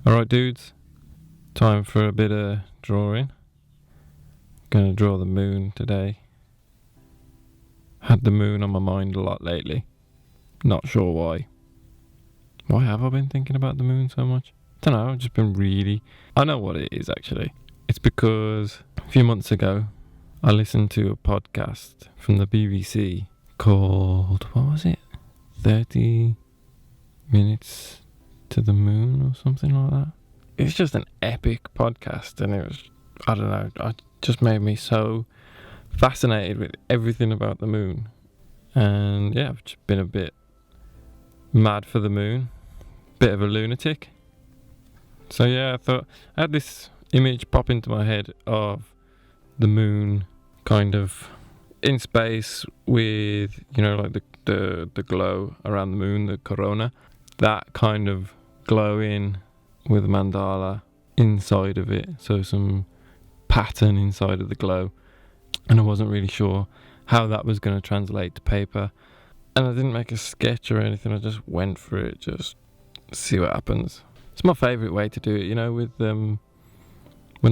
Alright dudes, time for a bit of drawing. Gonna draw the moon today. Had the moon on my mind a lot lately. Not sure why. Why have I been thinking about the moon so much? Don't know, I've just been I know what it is actually. It's because a few months ago I listened to a podcast from the BBC called, what was it? 30 Minutes to the Moon or something like that. It's just an epic podcast, and it just made me so fascinated with everything about the moon. And yeah, I've just been a bit mad for the moon, bit of a lunatic. So yeah, I had this image pop into my head of the moon kind of in space with, like the glow around the moon, the corona, that kind of glowing with a mandala inside of it, so some pattern inside of the glow. And I wasn't really sure how that was going to translate to paper, and I didn't make a sketch or anything. I just went for it, just see what happens. It's my favourite way to do it, with when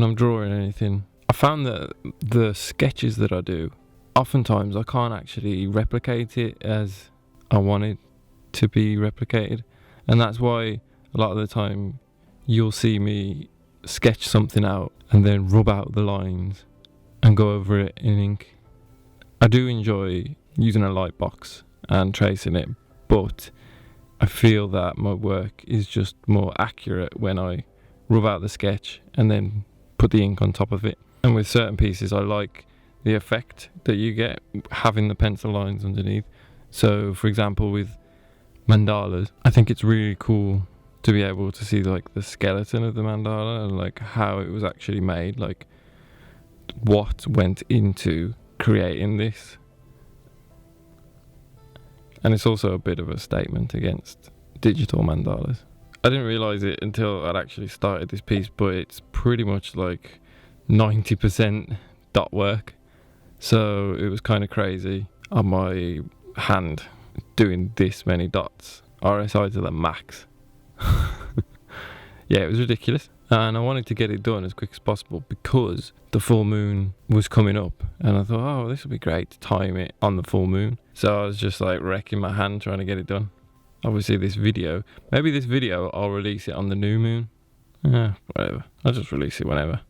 I'm drawing anything. I found that the sketches that I do, oftentimes I can't actually replicate it as I want it to be replicated, and that's why a lot of the time you'll see me sketch something out and then rub out the lines and go over it in ink. I do enjoy using a light box and tracing it, but I feel that my work is just more accurate when I rub out the sketch and then put the ink on top of it. And with certain pieces I like the effect that you get having the pencil lines underneath. So for example with mandalas, I think it's really cool to be able to see like the skeleton of the mandala and like how it was actually made, like what went into creating this. And it's also a bit of a statement against digital mandalas. I didn't realise it until I'd actually started this piece, but it's pretty much like 90% dot work. So it was kind of crazy on my hand doing this many dots, RSI to the max. Yeah, it was ridiculous, and I wanted to get it done as quick as possible because the full moon was coming up, and I thought, this would be great to time it on the full moon. So I was just like wrecking my hand trying to get it done. Obviously maybe this video I'll release it on the new moon. Whatever, I'll just release it whenever.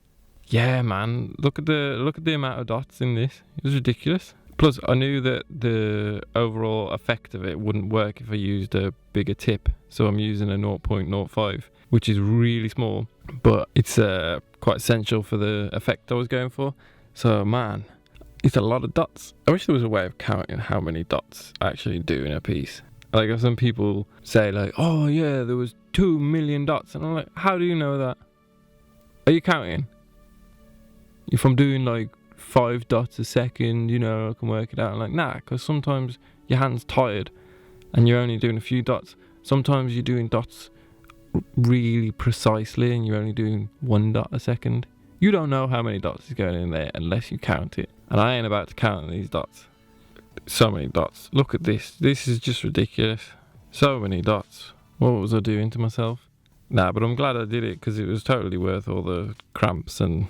Yeah man, look at the amount of dots in this. It was ridiculous. Plus I knew that the overall effect of it wouldn't work if I used a bigger tip, so I'm using a 0.05, which is really small, but it's quite essential for the effect I was going for. So man, it's a lot of dots. I wish there was a way of counting how many dots I actually do in a piece. Like some people say like, oh yeah, there was 2 million dots, and I'm like, how do you know that? Are you counting? If I'm doing like 5 dots a second, I can work it out. I'm like, nah, because sometimes your hand's tired and you're only doing a few dots. Sometimes you're doing dots really precisely and you're only doing 1 dot a second. You don't know how many dots is going in there unless you count it. And I ain't about to count these dots. So many dots. Look at this. This is just ridiculous. So many dots. What was I doing to myself? Nah, but I'm glad I did it because it was totally worth all the cramps and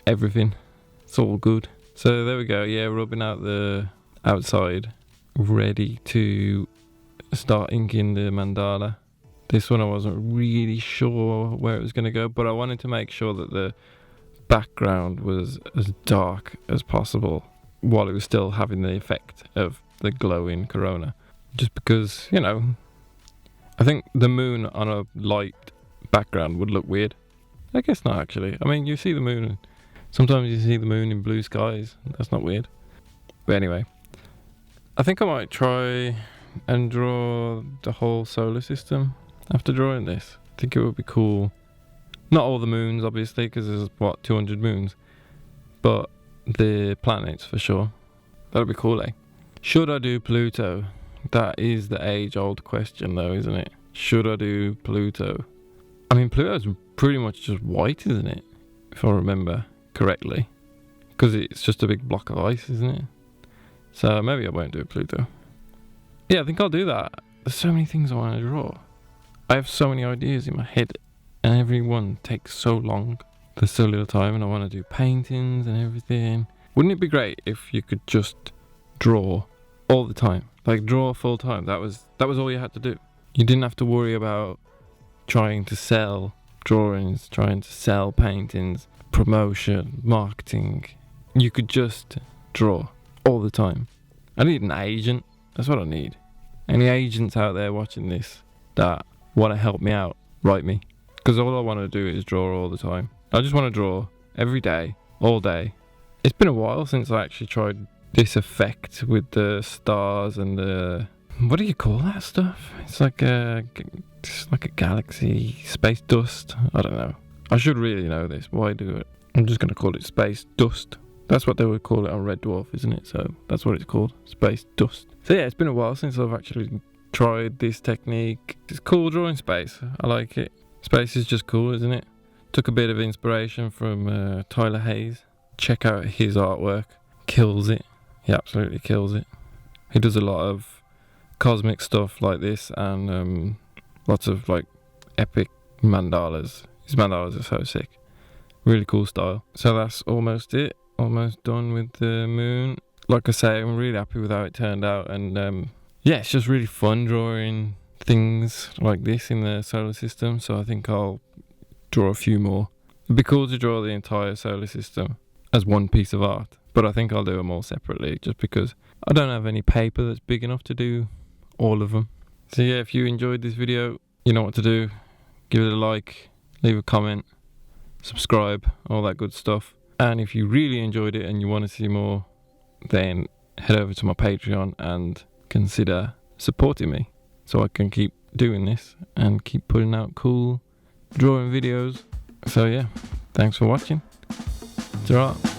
everything. It's all good. So there we go. Yeah, rubbing out the outside, ready to start inking the mandala. This one I wasn't really sure where it was going to go, but I wanted to make sure that the background was as dark as possible while it was still having the effect of the glowing corona. Just because, I think the moon on a light background would look weird. I guess not actually. I mean, you see the moon. Sometimes you see the moon in blue skies. That's not weird. But anyway, I think I might try and draw the whole solar system after drawing this. I think it would be cool. Not all the moons, obviously, because there's, 200 moons. But the planets, for sure. That'd be cool, eh? Should I do Pluto? That is the age-old question, though, isn't it? Should I do Pluto? I mean, Pluto's pretty much just white, isn't it? If I remember correctly, because it's just a big block of ice, isn't it? So maybe I won't do Pluto. Yeah, I think I'll do that. There's so many things I want to draw. I have so many ideas in my head and every one takes so long. There's so little time, and I want to do paintings and everything. Wouldn't it be great if you could just draw all the time? Like draw full time. That was all you had to do. You didn't have to worry about trying to sell drawings, trying to sell paintings, promotion, marketing. You could just draw all the time. I need an agent. That's what I need. Any agents out there watching this that want to help me out, write me. Because all I want to do is draw all the time. I just want to draw every day, all day. It's been a while since I actually tried this effect with the stars and the... What do you call that stuff? It's like a galaxy, space dust. I don't know. I should really know this. Why do it? I'm just going to call it space dust. That's what they would call it on Red Dwarf, isn't it? So that's what it's called, space dust. So yeah, it's been a while since I've actually tried this technique. It's cool drawing space. I like it. Space is just cool, isn't it? Took a bit of inspiration from Tyler Hayes. Check out his artwork. Kills it. He absolutely kills it. He does a lot of cosmic stuff like this, and lots of like epic mandalas. His mandalas are so sick. Really cool style. So that's almost it. Almost done with the moon. Like I say, I'm really happy with how it turned out, and yeah, it's just really fun drawing things like this in the solar system. So I think I'll draw a few more. It'd be cool to draw the entire solar system as one piece of art, but I think I'll do them all separately just because I don't have any paper that's big enough to do all of them. So yeah, if you enjoyed this video, you know what to do. Give it a like, leave a comment, subscribe, all that good stuff. And if you really enjoyed it and you want to see more, then head over to my Patreon and consider supporting me so I can keep doing this and keep putting out cool drawing videos. So yeah, thanks for watching. Ta-ra.